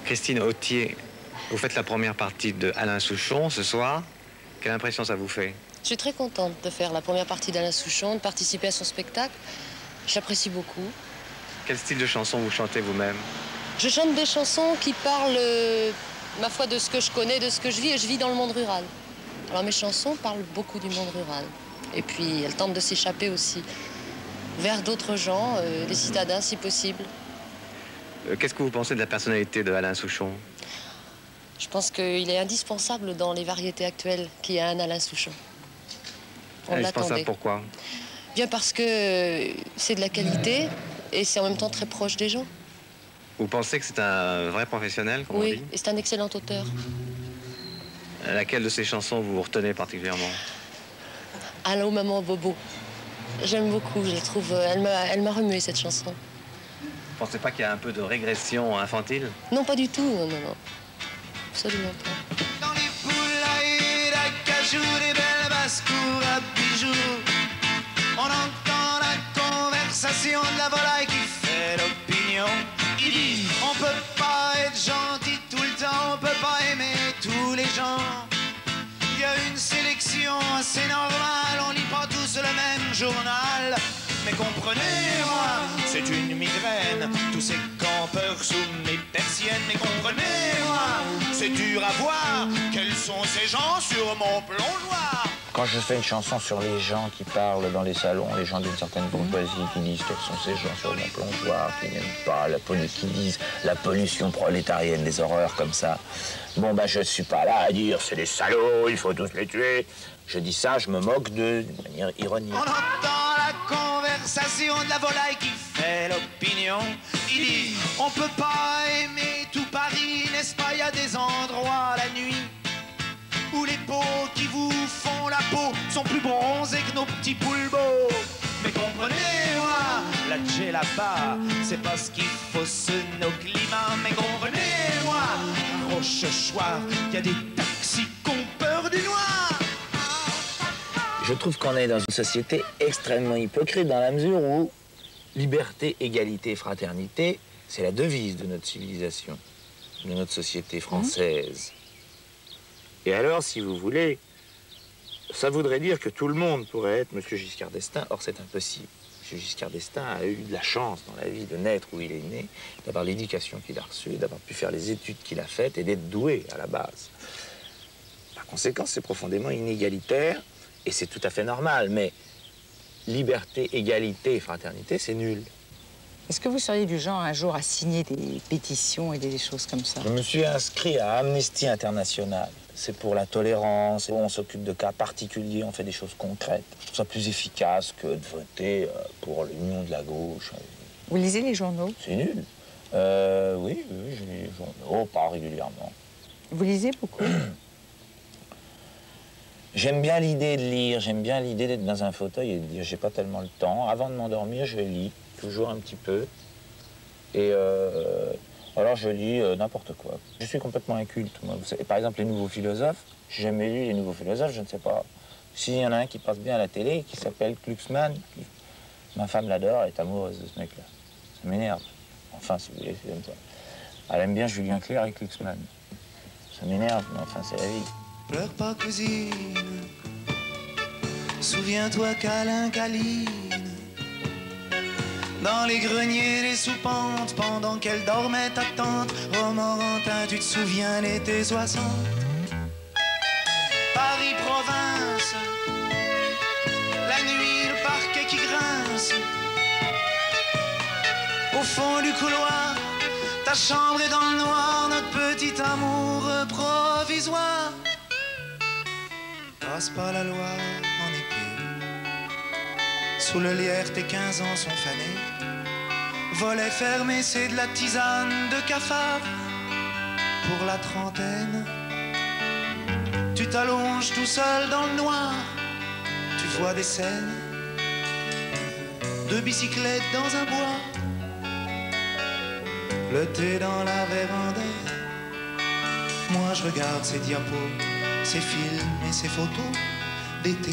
Christine Authier, vous faites la première partie de Alain Souchon ce soir. Quelle impression ça vous fait? Je suis très contente de faire la première partie d'Alain Souchon, de participer à son spectacle. J'apprécie beaucoup. Quel style de chanson vous chantez vous-même? Je chante des chansons qui parlent, ma foi, de ce que je connais, de ce que je vis, et je vis dans le monde rural. Alors mes chansons parlent beaucoup du monde rural. Et puis elles tentent de s'échapper aussi vers d'autres gens, des citadins si possible. Qu'est-ce que vous pensez de la personnalité de Alain Souchon? Je pense qu'il est indispensable dans les variétés actuelles qu'il y a un Alain Souchon. On l'attendait. Indispensable pourquoi? Bien parce que c'est de la qualité et c'est en même temps très proche des gens. Vous pensez que c'est un vrai professionnel, comme on dit? Oui, et c'est un excellent auteur. Laquelle de ses chansons vous retenez particulièrement? Allô, maman Bobo. J'aime beaucoup, je la trouve. Elle m'a remué cette chanson. Vous pensez pas qu'il y a un peu de régression infantile? Non, pas du tout. Non, non, non. Absolument pas. Dans les poulaillers d'acajou, des belles basses-cours à bijoux, on entend la conversation de la volaille qui fait l'opinion. Il dit, on peut pas être gentil tout le temps, on peut pas aimer tous les gens. Il y a une sélection assez normale, on lit pas tous le même journal. Mais comprenez-moi, c'est une migraine, tous ces campeurs sous mes persiennes. Mais comprenez-moi, c'est dur à voir, quels sont ces gens sur mon plongeoir. Quand je fais une chanson sur les gens qui parlent dans les salons, les gens d'une certaine bourgeoisie qui disent quels sont ces gens sur mon plongeoir, qui n'aiment pas qui disent la pollution prolétarienne, des horreurs comme ça. Bon, bah, je suis pas là à dire c'est des salauds, il faut tous les tuer. Je dis ça, je me moque d'eux d'une manière ironique. On entend la conversation de la volaille qui fait l'opinion. Il dit, on peut pas aimer tout Paris, n'est-ce pas? Il y a des endroits la nuit où les peaux qui vous font la peau sont plus bronzées que nos petits poules beaux. Mais comprenez-moi, la djellaba, c'est pas ce qu'il faut ce nos climats. Mais comprenez-moi, à Rochechouart, il y a des taxis qui ont peur du noir. Je trouve qu'on est dans une société extrêmement hypocrite dans la mesure où liberté, égalité, fraternité, c'est la devise de notre civilisation, de notre société française. Et alors, si vous voulez, ça voudrait dire que tout le monde pourrait être M. Giscard d'Estaing. Or, c'est impossible. M. Giscard d'Estaing a eu de la chance dans la vie de naître où il est né, d'avoir l'éducation qu'il a reçue, d'avoir pu faire les études qu'il a faites et d'être doué à la base. Par conséquent, c'est profondément inégalitaire et c'est tout à fait normal. Mais liberté, égalité et fraternité, c'est nul. Est-ce que vous seriez du genre un jour à signer des pétitions et des choses comme ça? Je me suis inscrit à Amnesty International. C'est pour la tolérance, on s'occupe de cas particuliers, on fait des choses concrètes. Je trouve ça plus efficace que de voter pour l'union de la gauche. Vous lisez les journaux? C'est nul. Oui, je lis les journaux, pas régulièrement. Vous lisez beaucoup? J'aime bien l'idée de lire, j'aime bien l'idée d'être dans un fauteuil et de dire j'ai pas tellement le temps. Avant de m'endormir, je lis, toujours un petit peu. Et alors je lis n'importe quoi. Je suis complètement inculte, moi. Vous savez, par exemple, les nouveaux philosophes, j'ai jamais lu les nouveaux philosophes, je ne sais pas. S'il y en a un qui passe bien à la télé, qui s'appelle Glucksmann, ma femme l'adore, elle est amoureuse de ce mec-là. Ça m'énerve. Enfin, si vous voulez, c'est comme ça. Elle aime bien Julien Clerc et Glucksmann. Ça m'énerve, mais enfin, c'est la vie. Pleure pas, cousine, souviens-toi qu'Alain câline dans les greniers, les soupentes, pendant qu'elle dormait ta tante. Romorantin, tu te souviens l'été 60? Paris province, la nuit, le parquet qui grince. Au fond du couloir, ta chambre est dans le noir, notre petit amour provisoire. Passe pas la loi en épée, sous le lierre tes 15 ans sont fanés. Volet fermé, c'est de la tisane de cafard. Pour la trentaine, tu t'allonges tout seul dans le noir. Tu vois des scènes de bicyclettes dans un bois, le thé dans la véranda. Moi je regarde ces diapos, ces films et ces photos d'été.